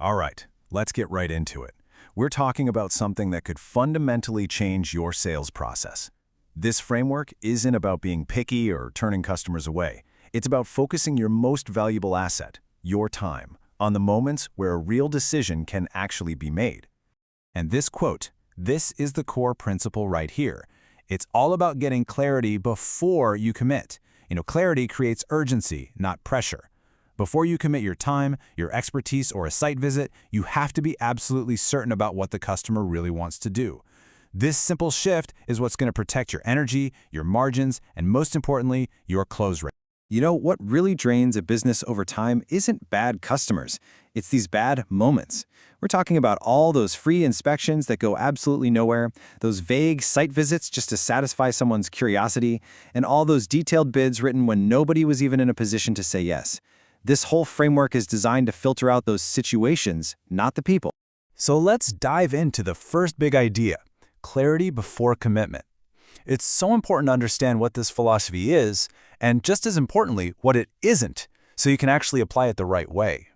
All right, let's get right into it. We're talking about something that could fundamentally change your sales process. This framework isn't about being picky or turning customers away. It's about focusing your most valuable asset, your time, on the moments where a real decision can actually be made. And this quote, this is the core principle right here. It's all about getting clarity before you commit. Clarity creates urgency, not pressure. Before you commit your time, your expertise, or a site visit, you have to be absolutely certain about what the customer really wants to do. This simple shift is what's going to protect your energy, your margins, and most importantly, your close rate. What really drains a business over time isn't bad customers. It's these bad moments. We're talking about all those free inspections that go absolutely nowhere, those vague site visits just to satisfy someone's curiosity, and all those detailed bids written when nobody was even in a position to say yes. This whole framework is designed to filter out those situations, not the people. So let's dive into the first big idea, clarity before commitment. It's so important to understand what this philosophy is, and just as importantly, what it isn't, so you can actually apply it the right way.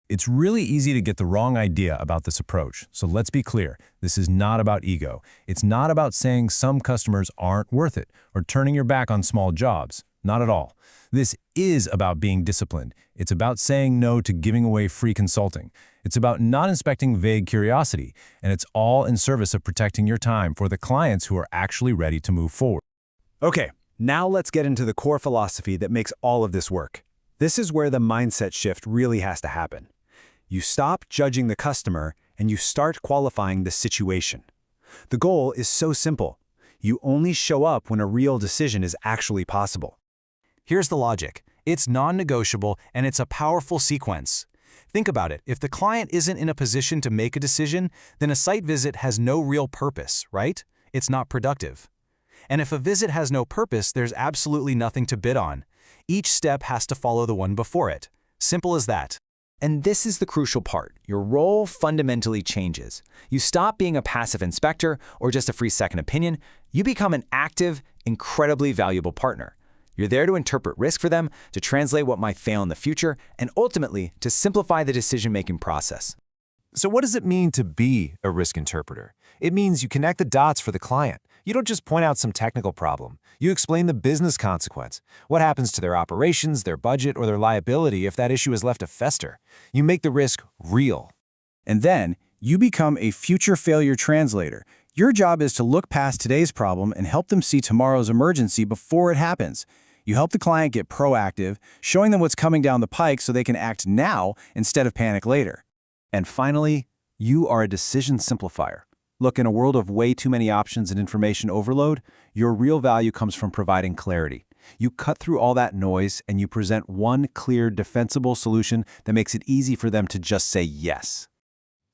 It's really easy to get the wrong idea about this approach, so let's be clear. This is not about ego. It's not about saying some customers aren't worth it or turning your back on small jobs. Not at all. This is about being disciplined. It's about saying no to giving away free consulting. It's about not inspecting vague curiosity, and it's all in service of protecting your time for the clients who are actually ready to move forward. Okay, now let's get into the core philosophy that makes all of this work. This is where the mindset shift really has to happen. You stop judging the customer and you start qualifying the situation. The goal is so simple. You only show up when a real decision is actually possible. Here's the logic. It's non-negotiable and it's a powerful sequence. Think about it. If the client isn't in a position to make a decision, then a site visit has no real purpose, right? It's not productive. And if a visit has no purpose, there's absolutely nothing to bid on. Each step has to follow the one before it. Simple as that. And this is the crucial part. Your role fundamentally changes. You stop being a passive inspector or just a free second opinion. You become an active, incredibly valuable partner. You're there to interpret risk for them, to translate what might fail in the future, and ultimately to simplify the decision-making process. So what does it mean to be a risk interpreter? It means you connect the dots for the client. You don't just point out some technical problem. You explain the business consequence. What happens to their operations, their budget, or their liability if that issue is left to fester? You make the risk real. And then, you become a future failure translator. Your job is to look past today's problem and help them see tomorrow's emergency before it happens. You help the client get proactive, showing them what's coming down the pike so they can act now instead of panic later. And finally, you are a decision simplifier. Look, in a world of way too many options and information overload, your real value comes from providing clarity. You cut through all that noise and you present one clear, defensible solution that makes it easy for them to just say yes.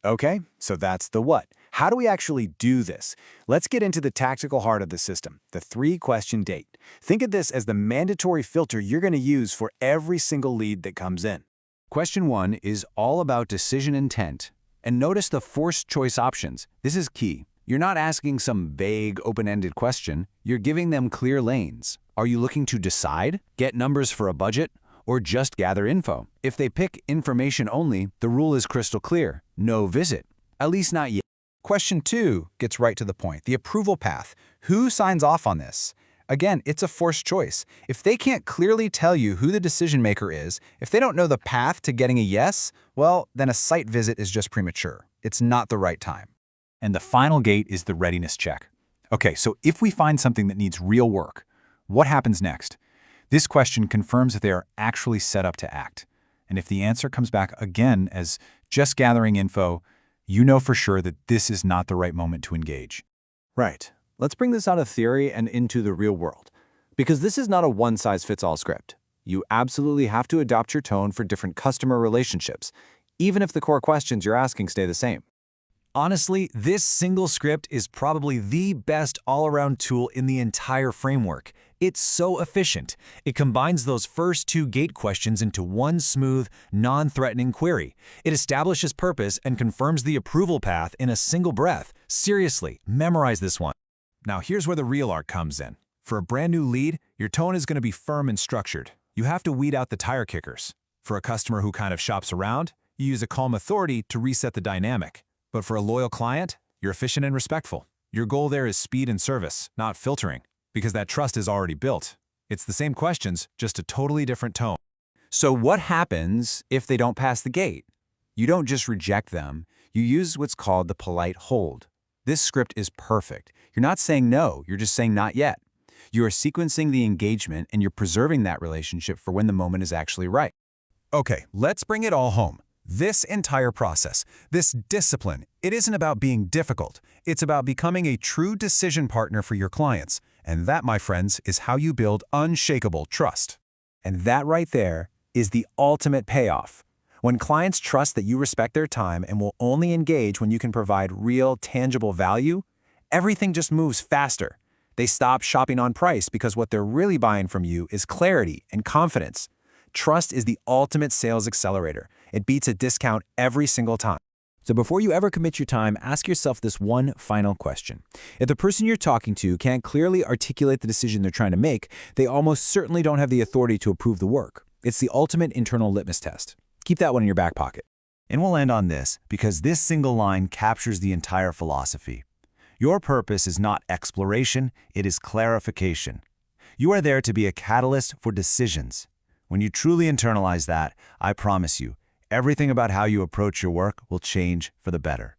Okay, so that's the what. How do we actually do this? Let's get into the tactical heart of the system, the three-question date. Think of this as the mandatory filter you're going to use for every single lead that comes in. Question 1 is all about decision intent. And notice the forced choice options. This is key. You're not asking some vague, open-ended question. You're giving them clear lanes. Are you looking to decide, get numbers for a budget, or just gather info? If they pick information only, the rule is crystal clear. No visit. At least not yet. Question 2 gets right to the point, the approval path. Who signs off on this? Again, it's a forced choice. If they can't clearly tell you who the decision maker is, if they don't know the path to getting a yes, well, then a site visit is just premature. It's not the right time. And the final gate is the readiness check. Okay, so if we find something that needs real work, what happens next? This question confirms that they are actually set up to act. And if the answer comes back again as just gathering info, you know for sure that this is not the right moment to engage. Right. Let's bring this out of theory and into the real world. Because this is not a one-size-fits-all script. You absolutely have to adopt your tone for different customer relationships, even if the core questions you're asking stay the same. Honestly, this single script is probably the best all-around tool in the entire framework. It's so efficient. It combines those first two gate questions into one smooth, non-threatening query. It establishes purpose and confirms the approval path in a single breath. Seriously, memorize this one. Now here's where the real art comes in. For a brand new lead, your tone is going to be firm and structured. You have to weed out the tire kickers. For a customer who kind of shops around, You use a calm authority to reset the dynamic. But for a loyal client, you're efficient and respectful. Your goal there is speed and service, not filtering, because that trust is already built. It's the same questions, just a totally different tone. So what happens if they don't pass the gate? You don't just reject them, you use what's called the polite hold. This script is perfect. You're not saying no, you're just saying not yet. You are sequencing the engagement and you're preserving that relationship for when the moment is actually right. Okay, let's bring it all home. This entire process, this discipline, it isn't about being difficult. It's about becoming a true decision partner for your clients. And that, my friends, is how you build unshakable trust. And that right there is the ultimate payoff. When clients trust that you respect their time and will only engage when you can provide real, tangible value, everything just moves faster. They stop shopping on price because what they're really buying from you is clarity and confidence. Trust is the ultimate sales accelerator. It beats a discount every single time. So before you ever commit your time, ask yourself this one final question. If the person you're talking to can't clearly articulate the decision they're trying to make, they almost certainly don't have the authority to approve the work. It's the ultimate internal litmus test. Keep that one in your back pocket. And we'll end on this, because this single line captures the entire philosophy. Your purpose is not exploration, it is clarification. You are there to be a catalyst for decisions. When you truly internalize that, I promise you, everything about how you approach your work will change for the better.